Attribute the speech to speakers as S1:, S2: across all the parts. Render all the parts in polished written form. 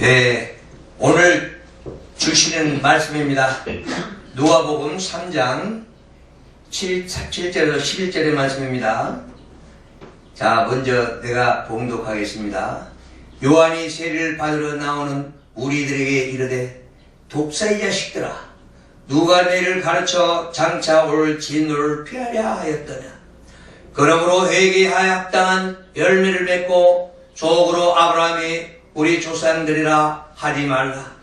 S1: 예, 오늘 주시는 말씀입니다. 누가복음 3장 7절에서 11절의 말씀입니다. 자, 먼저 내가 봉독하겠습니다. 요한이 세례를 받으러 나오는 우리들에게 이르되, 독사의 자식들아, 누가 너희를 가르쳐 장차 올 진노를 피하려 하였더냐. 그러므로 회개하여 합당한 열매를 맺고 족으로 아브라함이 우리 조상들이라 하지 말라.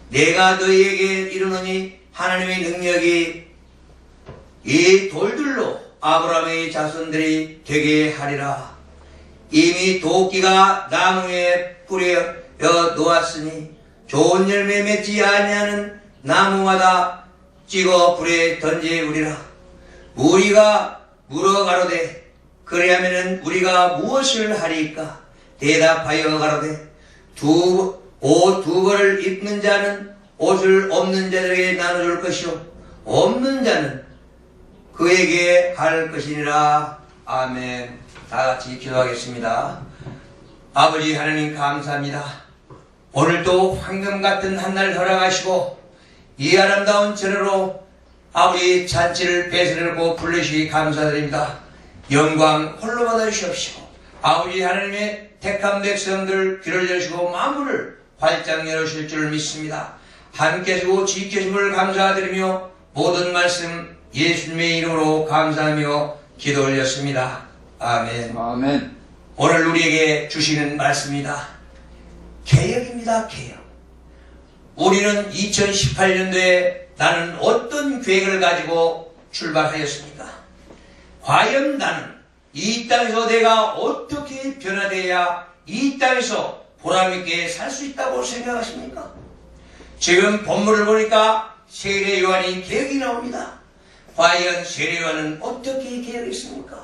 S1: 내가 너희에게 이르노니 하나님의 능력이 이 돌들로 아브라함의 자손들이 되게 하리라. 이미 도끼가 나무에 뿌려 놓았으니 좋은 열매 맺지 아니하는 나무마다 찍어 불에 던지우리라. 우리가 물어 가로되, 그리하면은 우리가 무엇을 하리까? 대답하여 가로되, 옷 두 벌을 입는 자는 옷을 없는 자들에게 나눠줄 것이요, 없는 자는 그에게 할 것이니라. 아멘. 다 같이 기도하겠습니다. 아버지 하나님 감사합니다. 오늘도 황금 같은 한 날 허락하시고 이 아름다운 전으로 아버지 잔치를 배설하고 부르시기 감사드립니다. 영광 홀로 받아주시옵시고 아버지 하나님의 택한 백성들 귀를 여시고 마음을 활짝 열으실 줄 믿습니다. 함께 주고 지켜주심을 감사드리며 모든 말씀 예수님의 이름으로 감사하며 기도 올렸습니다. 아멘.
S2: 아멘.
S1: 오늘 우리에게 주시는 말씀입니다. 개혁입니다. 개혁. 우리는 2018년도에 나는 어떤 계획을 가지고 출발하였습니까? 과연 나는 이 땅에서 내가 어떻게 변화되어야 이 땅에서 보람있게 살 수 있다고 생각하십니까? 지금 본문을 보니까 세례 요한이 개혁이 나옵니다. 과연 세례 요한은 어떻게 개혁했습니까?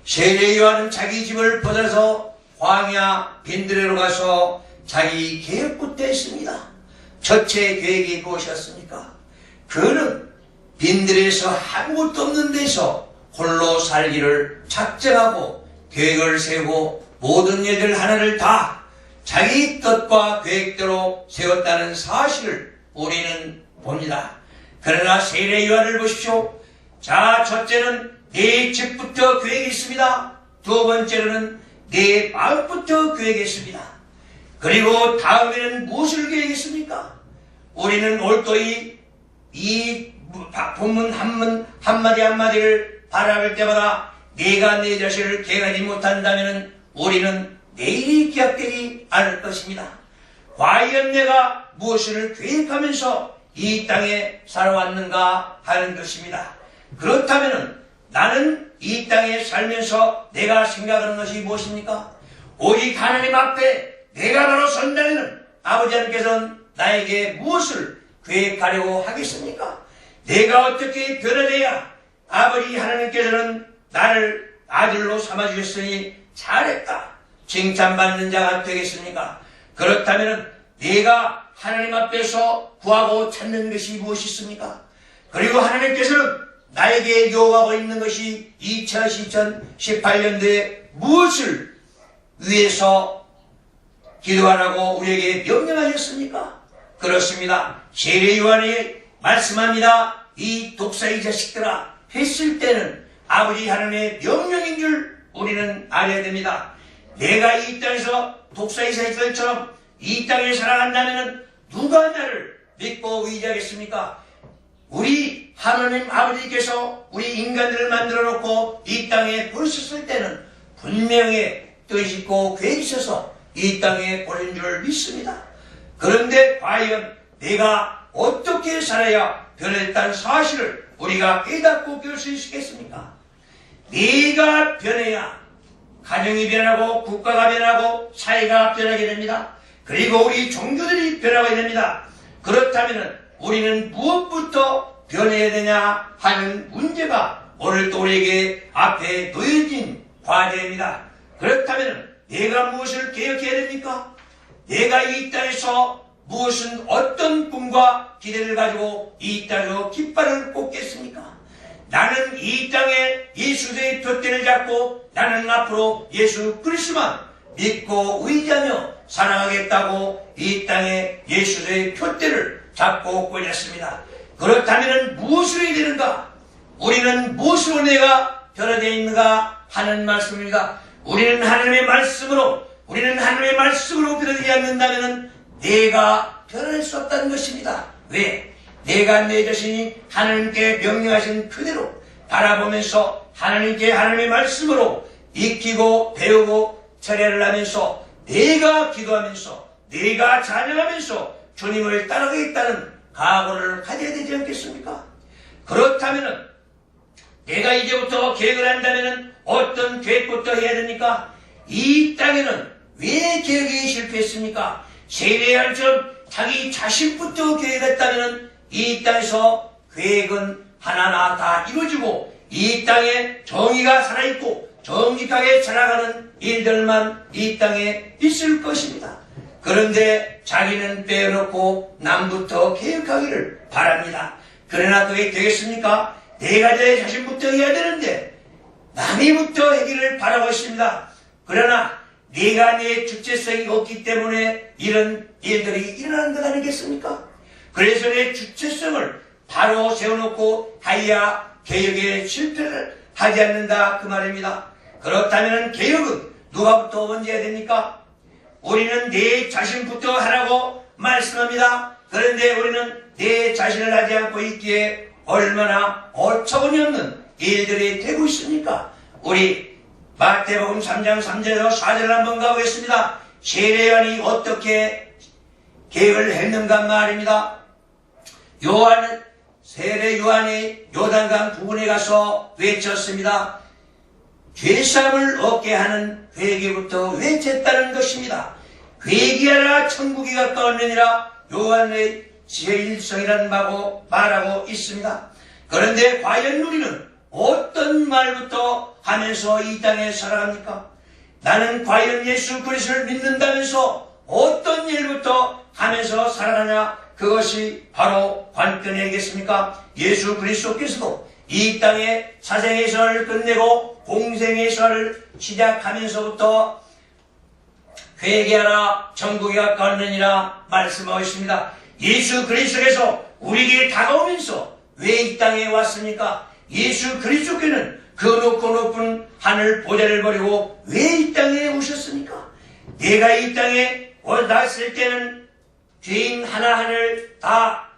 S1: 세례 요한은 자기 집을 벗어서 광야 빈들레로 가서 자기 계획부터 했습니다. 첫째 계획이 무엇이었습니까? 그는 빈들에서 아무것도 없는 데서 홀로 살기를 작정하고 계획을 세우고 모든 일들 하나를 다 자기 뜻과 계획대로 세웠다는 사실을 우리는 봅니다. 그러나 세례 요한을 보십시오. 자, 첫째는 내 집부터 계획했습니다. 두 번째로는 내 마음부터 계획했습니다. 그리고 다음에는 무엇을 계획했습니까? 우리는 올또이 이 본문 한마디 한마디를 바라볼 때마다 내가 내 자신을 계획하지 못한다면 우리는 내일이 기약되지 않을 것입니다. 과연 내가 무엇을 계획하면서 이 땅에 살아왔는가 하는 것입니다. 그렇다면 나는 이 땅에 살면서 내가 생각하는 것이 무엇입니까? 오직 하나님 앞에 내가 바로 선다면 아버지 하나님께서는 나에게 무엇을 계획하려고 하겠습니까? 내가 어떻게 변화되어야 아버지 하나님께서는 나를 아들로 삼아주셨으니 잘했다 칭찬받는 자가 되겠습니까? 그렇다면 내가 하나님 앞에서 구하고 찾는 것이 무엇이 있습니까? 그리고 하나님께서는 나에게 요구하고 있는 것이 2018년도에 무엇을 위해서 기도하라고 우리에게 명령하셨습니까? 그렇습니다. 세례 요한이 말씀합니다. 이 독사의 자식들아 했을 때는 아버지 하나님의 명령인 줄 우리는 알아야 됩니다. 내가 이 땅에서 독사의 자식들처럼 이 땅에 살아간다면 누가 나를 믿고 의지하겠습니까? 우리 하나님 아버지께서 우리 인간들을 만들어 놓고 이 땅에 보내셨을 때는 분명히 뜻이 있고 계획이 있어서 이 땅에 보낸 줄 믿습니다. 그런데 과연 내가 어떻게 살아야 변했다는 사실을 우리가 깨닫고 배울 수 있겠습니까? 내가 변해야 가정이 변하고 국가가 변하고 사회가 변하게 됩니다. 그리고 우리 종교들이 변하게 됩니다. 그렇다면 우리는 무엇부터 변해야 되냐 하는 문제가 오늘 또 우리에게 앞에 놓여진 과제입니다. 그렇다면 내가 무엇을 개혁해야 됩니까? 내가 이 땅에서 무엇은 어떤 꿈과 기대를 가지고 이 땅에서 깃발을 꽂겠습니까? 나는 이 땅에 예수의 돛대를 잡고 나는 앞으로 예수 그리스도만 믿고 의지하며 살아가겠다고 이 땅에 예수의 표대를 잡고 꽂았습니다. 그렇다면 무엇을 해야 되는가? 우리는 무엇으로 내가 변화되어 있는가 하는 말씀입니다. 우리는 하나님의 말씀으로 변화되지 않는다면 내가 변할 수 없다는 것입니다. 왜? 내가 내 자신이 하나님께 명령하신 그대로 바라보면서 하나님의 말씀으로 익히고 배우고 철회를 하면서 내가 기도하면서 내가 찬양하면서 주님을 따라가겠다는 각오를 가져야 되지 않겠습니까? 그렇다면 내가 이제부터 계획을 한다면 어떤 계획부터 해야 됩니까? 이 땅에는 왜 계획이 실패했습니까? 세례할처럼 자기 자신부터 계획했다면 이 땅에서 계획은 하나하나 다 이루어지고 이 땅에 정의가 살아있고 정직하게 살아가는 일들만 이 땅에 있을 것입니다. 그런데 자기는 빼어놓고 남부터 계획하기를 바랍니다. 그러나 그게 되겠습니까? 내가 내 자신부터 해야 되는데 남이부터 하기를 바라고 있습니다. 그러나 내가 내 주체성이 없기 때문에 이런 일들이 일어나는 것 아니겠습니까? 그래서 내 주체성을 바로 세워놓고 하야 개혁에 실패를 하지 않는다 그 말입니다. 그렇다면 개혁은 누가부터 먼저 해야 됩니까? 우리는 내 자신부터 하라고 말씀합니다. 그런데 우리는 내 자신을 하지 않고 있기에 얼마나 어처구니 없는 일들이 되고 있습니까? 우리 마태복음 3장 3절에서 4절을 한번 가보겠습니다. 세례요한이 어떻게 계획을 했는가 말입니다. 세례 요한이 요단강 부근에 가서 외쳤습니다. 죄사함을 얻게 하는 회개부터 외쳤다는 것입니다. 회개하라 천국이 가까웠느니라 요한의 제1성이라는 말하고 있습니다. 그런데 과연 우리는 어떤 말부터 하면서 이 땅에 살아갑니까? 나는 과연 예수 그리스도를 믿는다면서 어떤 일부터 하면서 살아가냐? 그것이 바로 관건이겠습니까? 예수 그리스도께서도 이 땅에 사생의 생활을 끝내고 공생의 생활을 시작하면서부터 회개하라 천국이 가까웠느니라 말씀하고 있습니다. 예수 그리스도께서 우리에게 다가오면서 왜 이 땅에 왔습니까? 예수 그리스도께는 그 높고 높은 하늘 보좌를 버리고 왜 이 땅에 오셨습니까? 내가 이 땅에 왔을 때는 죄인 하나하나를 다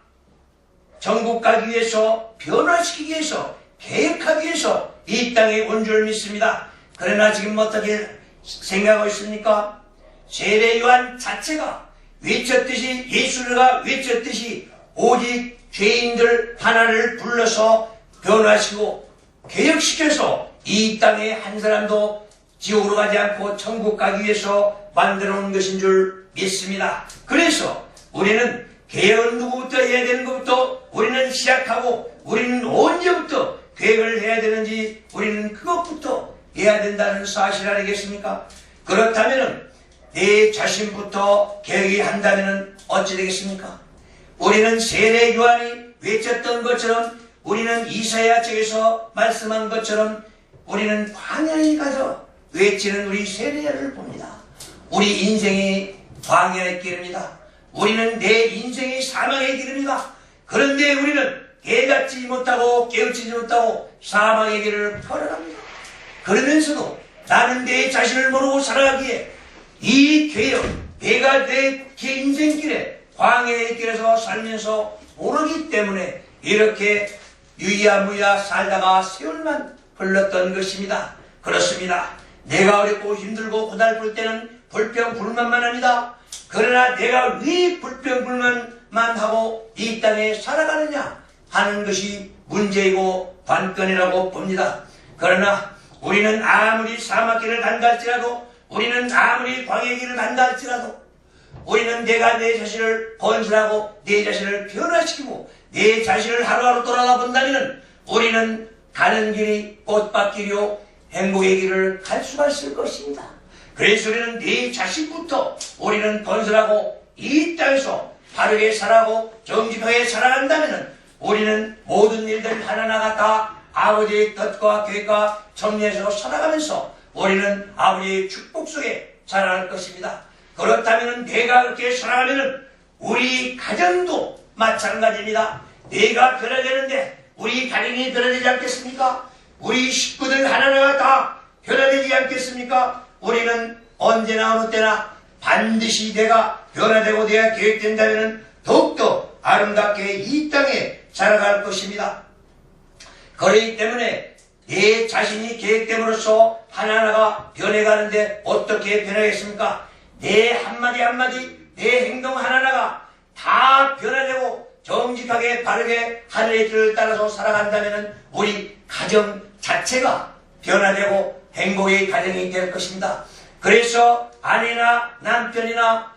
S1: 천국 가기 위해서 변화시키기 위해서 계획하기 위해서 이 땅에 온 줄 믿습니다. 그러나 지금 어떻게 생각하고 있습니까? 세례 요한 자체가 외쳤듯이 예수가 외쳤듯이 오직 죄인들 하나를 불러서 변화시키고 개혁시켜서 이 땅에 한 사람도 지옥으로 가지 않고 천국 가기 위해서 만들어 놓은 것인 줄 믿습니다. 그래서 우리는 개혁은 누구부터 해야 되는 것부터 우리는 시작하고 우리는 언제부터 계획을 해야 되는지 우리는 그것부터 해야 된다는 사실 아니겠습니까? 그렇다면 내 자신부터 계획이 한다면 어찌 되겠습니까? 우리는 세례 요한이 외쳤던 것처럼 우리는 이사야 책에서 말씀한 것처럼 우리는 광야에 가서 외치는 우리 세례를 봅니다. 우리 인생이 광야의 길입니다. 우리는 내 인생이 사망의 길입니다. 그런데 우리는 깨닫지 못하고 깨우치지 못하고 사망의 길을 걸어갑니다. 그러면서도 나는 내 자신을 모르고 살아가기에 이 개혁, 내가 내 인생길에 광야의 길에서 살면서 모르기 때문에 이렇게 유야무야 살다가 세월만 흘렀던 것입니다. 그렇습니다. 내가 어렵고 힘들고 고달플 때는 불평불만만 합니다. 그러나 내가 왜 불평불만만 하고 이 땅에 살아가느냐 하는 것이 문제이고 관건이라고 봅니다. 그러나 우리는 아무리 사막길을 간다 할지라도 우리는 아무리 광야의 길을 간다 할지라도 우리는 내가 내 자신을 건설하고 내 자신을 변화시키고 내 자신을 하루하루 돌아가 본다면 우리는 가는 길이 꽃밭길이요 행복의 길을 갈 수가 있을 것입니다. 그래서 우리는 내 자신부터 우리는 건설하고 이 땅에서 바르게 살아가고 정직하게 살아간다면 우리는 모든 일들 하나하나가 다 아버지의 뜻과 계획과 정리해서 살아가면서 우리는 아버지의 축복 속에 살아갈 것입니다. 그렇다면 내가 그렇게 살아가면 우리 가정도 마찬가지입니다. 내가 변화되는데 우리 가정이 변화되지 않겠습니까? 우리 식구들 하나하나가 다 변화되지 않겠습니까? 우리는 언제나 어느 때나 반드시 내가 변화되고 내가 계획된다면 더욱더 아름답게 이 땅에 살아갈 것입니다. 그렇기 때문에 내 자신이 계획됨으로써 하나하나가 변해가는데 어떻게 변하겠습니까? 내 한마디 한마디, 내 행동 하나하나가 다 변화되고 정직하게 바르게 하늘의 길을 따라서 살아간다면 우리 가정 자체가 변화되고 행복의 가정이 될 것입니다. 그래서 아내나 남편이나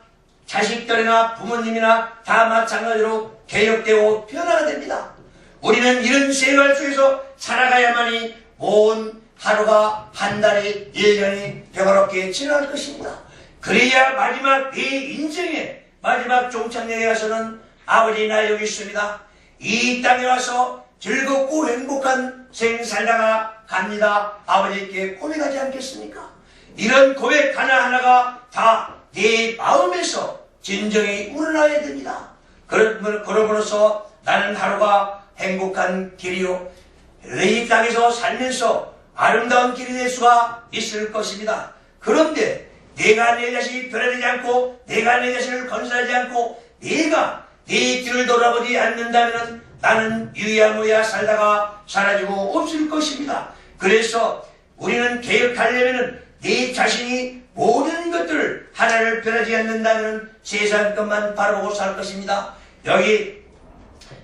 S1: 자식들이나 부모님이나 다 마찬가지로 개혁되고 변화가 됩니다. 우리는 이런 생활 속에서 살아가야만이 온 하루가 한 달이 1년이 평화롭게 지나갈 것입니다. 그래야 마지막 내 인생의 마지막 종착역에 가서는 아버지 나 여기 있습니다. 이 땅에 와서 즐겁고 행복한 생 살다가 갑니다. 아버지께 고백하지 않겠습니까? 이런 고백 하나하나가 다 내 마음에서 진정이 우러나야 됩니다. 그러므로써 나는 하루가 행복한 길이요 이 땅에서 살면서 아름다운 길이 될 수가 있을 것입니다. 그런데 내가 내 자신이 변화되지 않고 내가 내 자신을 건설하지 않고 내가 내 뒤를 돌아보지 않는다면 나는 유야무야 살다가 사라지고 없을 것입니다. 그래서 우리는 개혁하려면 내 자신이 모든 것들을 하나를 변하지 않는다면 세상 것만 바라보고 살 것입니다. 여기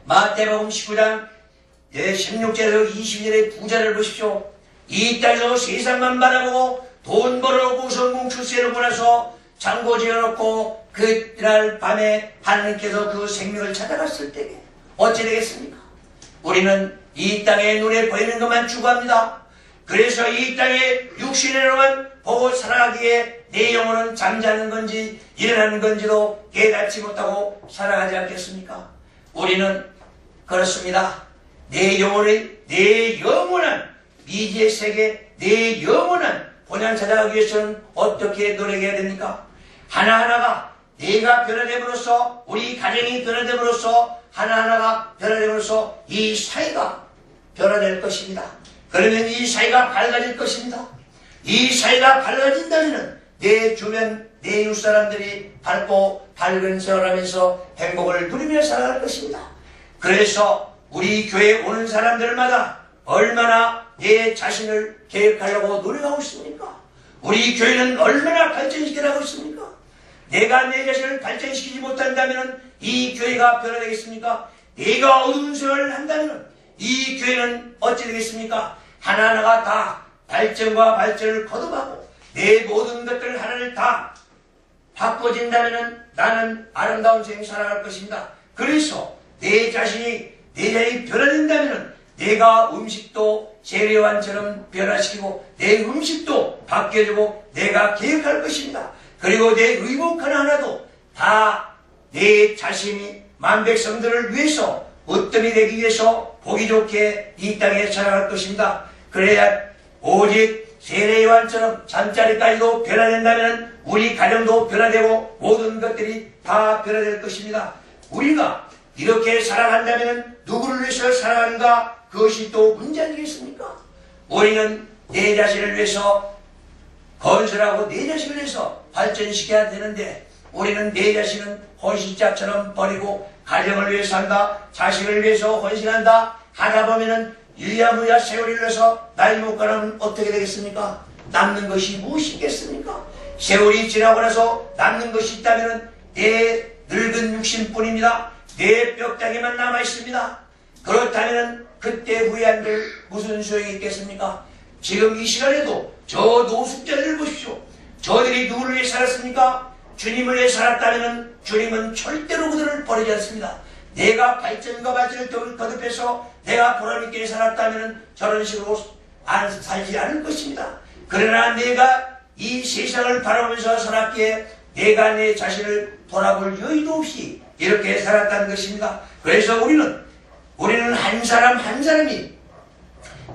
S1: 마태복음 19장 16절에서 20절의 부자를 보십시오. 이 땅에서 세상만 바라보고 돈 벌어오고 성공 출세를 보내서 장고 지어놓고 그날 밤에 하나님께서 그 생명을 찾아갔을 때에 어찌 되겠습니까? 우리는 이 땅에 눈에 보이는 것만 추구합니다. 그래서 이 땅에 육신으로만 보고 살아가기에 내 영혼은 잠자는 건지 일어나는 건지도 깨닫지 못하고 살아가지 않겠습니까? 우리는 그렇습니다. 내 영원한 미지의 세계, 내 영원한 본향 찾아가기 위해서는 어떻게 노력해야 됩니까? 하나하나가 내가 변화됨으로써 우리 가정이 변화됨으로써 하나하나가 변화됨으로써 이 사회가 변화될 것입니다. 그러면 이 사회가 밝아질 것입니다. 이 사회가 밝아진다면 내 주변 내 이웃 사람들이 밝고 밝은 생활하면서 행복을 누리며 살아갈 것입니다. 그래서 우리 교회에 오는 사람들마다 얼마나 내 자신을 계획하려고 노력하고 있습니까? 우리 교회는 얼마나 발전시키려고 있습니까? 내가 내 자신을 발전시키지 못한다면 이 교회가 변화되겠습니까? 내가 어두운 생활을 한다면 이 교회는 어찌 되겠습니까? 하나하나가 다 발전과 발전을 거듭하고 내 모든 것들 하나를 다 바꿔진다면 나는 아름다운 생을 살아갈 것입니다. 그래서 내 자신이 변화된다면 내가 음식도 재래완처럼 변화시키고 내 음식도 바뀌어주고 내가 계획할 것입니다. 그리고 내 의복 하나하나도 다 내 자신이 만백성들을 위해서 으뜸이 되기 위해서 보기 좋게 이 땅에 살아갈 것입니다. 그래야 오직 세례요한처럼 잠자리까지도 변화된다면 우리 가정도 변화되고 모든 것들이 다 변화될 것입니다. 우리가 이렇게 살아간다면 누구를 위해서 살아가는가? 그것이 또 문제 아니겠습니까? 우리는 내 자신을 위해서 건설하고 내 자신을 위해서 발전시켜야 되는데 우리는 내 자신은 헌신자처럼 버리고 가정을 위해서 한다, 자식을 위해서 헌신한다 하다 보면은 유야무야 세월이 흘러서 나이 못 가면 어떻게 되겠습니까? 남는 것이 무엇이 있겠습니까? 세월이 지나고 나서 남는 것이 있다면 내 늙은 육신뿐입니다. 내 뼈다귀만 남아있습니다. 그렇다면 그때 후회한들 무슨 소용이 있겠습니까? 지금 이 시간에도 저 노숙자들을 보십시오. 저들이 누구를 위해 살았습니까? 주님을 위해 살았다면 주님은 절대로 그들을 버리지 않습니다. 내가 발전과 발전을 거듭해서 내가 보람있게 살았다면 저런 식으로 살지 않을 것입니다. 그러나 내가 이 세상을 바라보면서 살았기에 내가 내 자신을 돌아볼 여유도 없이 이렇게 살았다는 것입니다. 그래서 우리는 한 사람 한 사람이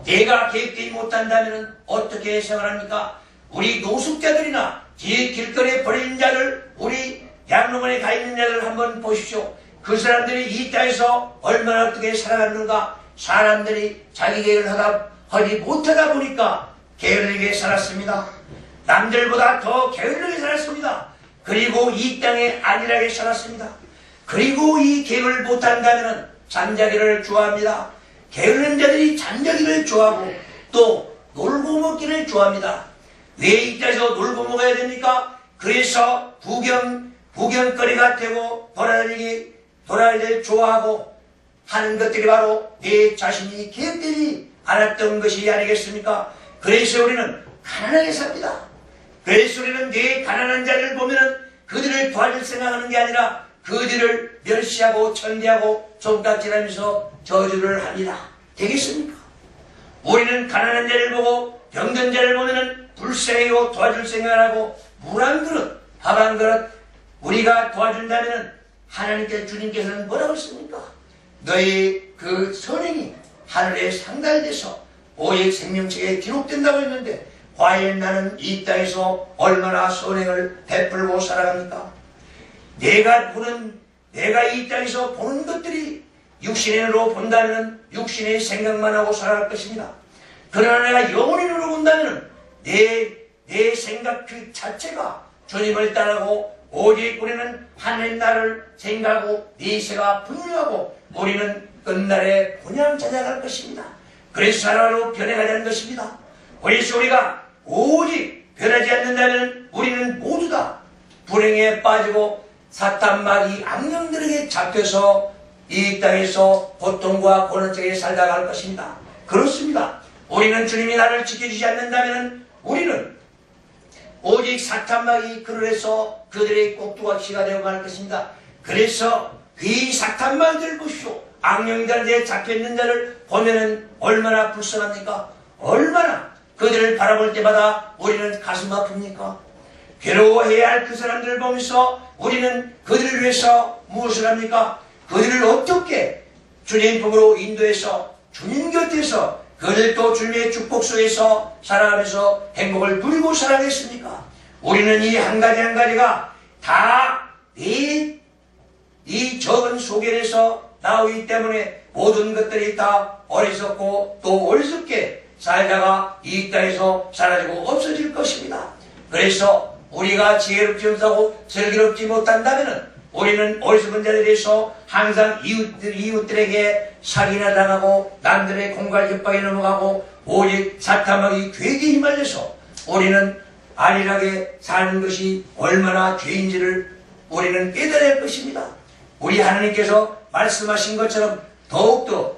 S1: 내가 계획되지 못한다면 어떻게 생활합니까? 우리 노숙자들이나 길거리에 버린 자들, 우리 양로원에 가 있는 자들 한번 보십시오. 그 사람들이 이 땅에서 얼마나 어떻게 살아갔는가. 사람들이 자기 계획을 하지 못하다 보니까 게을르게 살았습니다. 남들보다 더 게을르게 살았습니다. 그리고 이 땅에 안일하게 살았습니다. 그리고 이 계획을 못한다면 잠자기를 좋아합니다. 게으른 자들이 잠자기를 좋아하고 또 놀고 먹기를 좋아합니다. 왜 이 땅에서 놀고 먹어야 됩니까? 그래서 구경거리가 되고 돌아다니기 좋아하고 하는 것들이 바로 내 자신이 계획되지 않았던 것이 아니겠습니까? 그래서 우리는 가난하게 삽니다. 그래서 우리는 내 가난한 자를 보면은 그들을 도와줄 생각하는 게 아니라 그들을 멸시하고 천대하고 손가락질하면서 저주를 합니다. 되겠습니까? 우리는 가난한 자를 보고 병든 자를 보면은 불쌍히고 도와줄 생각을 하고 물 한 그릇, 밥 한 그릇 우리가 도와준다면 하나님께 주님께서는 뭐라고 했습니까? 너희 그 선행이 하늘에 상달돼서 오직 생명책에 기록된다고 했는데 과연 나는 이 땅에서 얼마나 선행을 베풀고 살아갑니까? 내가 이 땅에서 보는 것들이 육신의 눈으로 본다면 육신의 생각만 하고 살아갈 것입니다. 그러나 내가 영혼의 눈으로 본다면 내 생각 그 자체가 주님을 따르고 오직 우리는 하나님 나를 생각하고 내세가 분명하고 우리는 끝날에 분양 찾아갈 것입니다. 그래서 사랑으로 변해가자는 것입니다. 그래서 우리가 오직 변하지 않는다면 우리는 모두 다 불행에 빠지고 사탄 마귀 악령들에게 잡혀서 이 땅에서 고통과 고난 속에 살다 갈 것입니다. 그렇습니다. 우리는 주님이 나를 지켜주지 않는다면 우리는 오직 사탄 마귀 그릇에서 그들의 꼭두각시가 되어 갈 것입니다. 그래서 이 사탄 마귀들을 보십시오. 악령들한테 잡혀있는 자를 보면은 얼마나 불쌍합니까? 얼마나 그들을 바라볼 때마다 우리는 가슴 아픕니까? 괴로워해야 할 그 사람들을 보면서 우리는 그들을 위해서 무엇을 합니까? 그들을 어떻게 주님 품으로 인도해서 주님 곁에서 그들도 주님의 축복 속에서 살아가면서 행복을 누리고 살아가겠습니까? 우리는 이 한 가지 한 가지가 다 이 적은 소견에서 나오기 때문에 모든 것들이 다 어리석고 또 어리석게 살다가 이 땅에서 사라지고 없어질 것입니다. 그래서 우리가 지혜롭지 못하고 슬기롭지 못한다면 우리는 어리석은 자들에서 항상 이웃들에게 사기나 당하고 남들의 공갈 협박에 넘어가고 오직 사탄마귀 괴기에 휘말려서 우리는 안일하게 사는 것이 얼마나 죄인지를 우리는 깨달아야 할 것입니다. 우리 하나님께서 말씀하신 것처럼 더욱더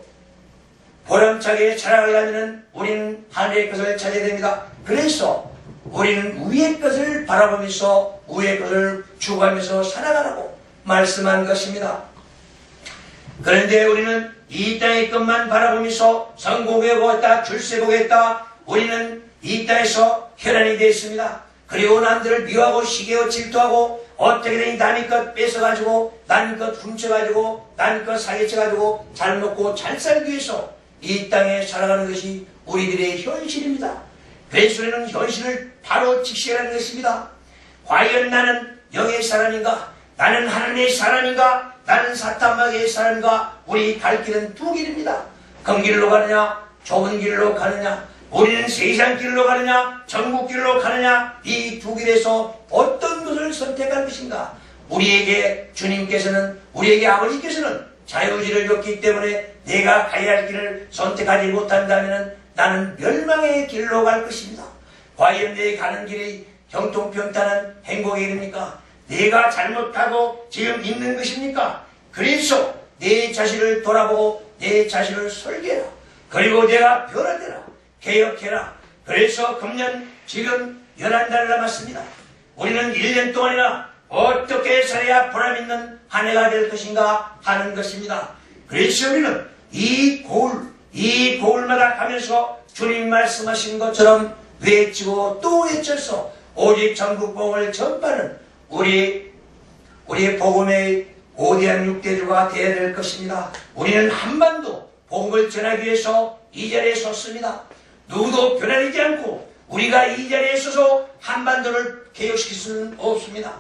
S1: 보람차게 살아가려면 우리는 하늘의 것을 찾아야 됩니다. 그래서 우리는 위의 것을 바라보면서 위의 것을 추구하면서 살아가라고 말씀한 것입니다. 그런데 우리는 이 땅의 것만 바라보면서 성공해 보겠다, 줄세 보겠다. 우리는 이 땅에서 혈안이 되어 있습니다. 그리고 남들을 미워하고 시기하고 질투하고 어떻게든 남의 것 뺏어가지고 남의 것 훔쳐가지고 남의 것 사기쳐가지고 잘 먹고 잘 살기 위해서 이 땅에 살아가는 것이 우리들의 현실입니다. 그래서 우리는 현실을 바로 직시하는 것입니다. 과연 나는 영의 사람인가? 나는 하나님의 사람인가? 나는 사탄마귀의 사람인가? 우리 갈 길은 두 길입니다. 큰 길로 가느냐? 좁은 길로 가느냐? 우리는 세상 길로 가느냐? 전국 길로 가느냐? 이 두 길에서 어떤 것을 선택할 것인가? 우리에게 주님께서는 우리에게 아버지께서는 자유의지를 줬기 때문에 내가 가야 할 길을 선택하지 못한다면 나는 멸망의 길로 갈 것입니다. 과연 내 가는 길이 형통평탄한 행복의 길입니까? 내가 잘못하고 지금 있는 것입니까? 그래서 내 자신을 돌아보고 내 자신을 설계해라. 그리고 내가 변화되라. 개혁해라. 그래서 금년 지금 11달 남았습니다. 우리는 1년 동안이나 어떻게 살아야 보람있는 한 해가 될 것인가 하는 것입니다. 그래서 우리는 이 고울마다 가면서 주님 말씀하신 것처럼 외치고 또 외쳐서 오직 전국복음을 전파는 우리의 복음의 고대한 육대주가 되어야 될 것입니다. 우리는 한반도 복음을 전하기 위해서 이 자리에 섰습니다. 누구도 변화되지 않고 우리가 이 자리에 서서 한반도를 개혁시킬 수는 없습니다.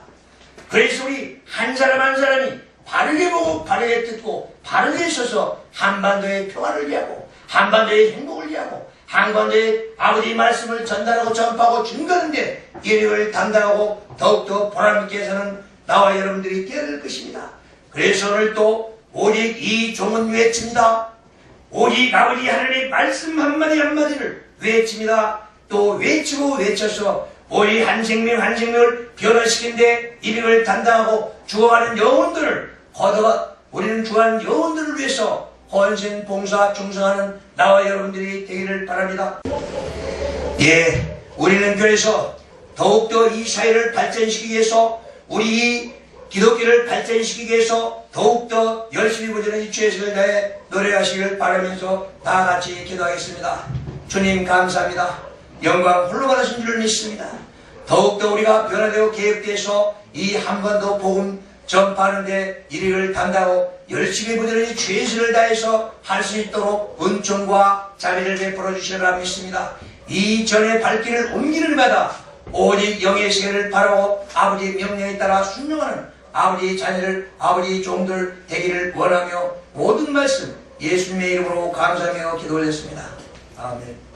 S1: 그래서 우리 한 사람 한 사람이 바르게 보고 바르게 듣고 바르게 서서 한반도의 평화를 위하고 한반도의 행복을 위하고 한반도의 아버지 말씀을 전달하고 전파하고 증거하는데 일을 담당하고 더욱더 보람있게 사는 나와 여러분들이 되어야 될 것입니다. 그래서 오늘 또 오직 이 종은 외칩니다. 오직 아버지 하나님의 말씀 한마디 한마디를 외칩니다. 또 외치고 외쳐서 우리 한 생명 한 생명을 변화시키는데 일을 담당하고 죽어가는 영혼들을 걷어가 우리는 죽어가는 영혼들을 위해서 헌신 봉사 충성하는 나와 여러분들이 되기를 바랍니다. 예, 우리는 교회에서 더욱더 이 사회를 발전시키기 위해서 우리 이 기독교를 발전시키기 위해서 더욱더 열심히 부지런히 주의 것을 다해 노래하시길 바라면서 다 같이 기도하겠습니다. 주님 감사합니다. 영광 홀로 받으신 줄 믿습니다. 더욱더 우리가 변화되고 개혁돼서 이 한반도 복음 전파하는데 일을 담당하고 열심히 부지런히 주의 것을 다해서 할 수 있도록 은총과 자비를 베풀어 주시리라 믿습니다. 이 전의 발길을 옮기는 마다 오직 영의 세계를 바라고 아버지의 명령에 따라 순종하는 아버지의 자녀들, 아버지의 종들 되기를 원하며 모든 말씀 예수님의 이름으로 감사하며 기도 올렸습니다. 아멘.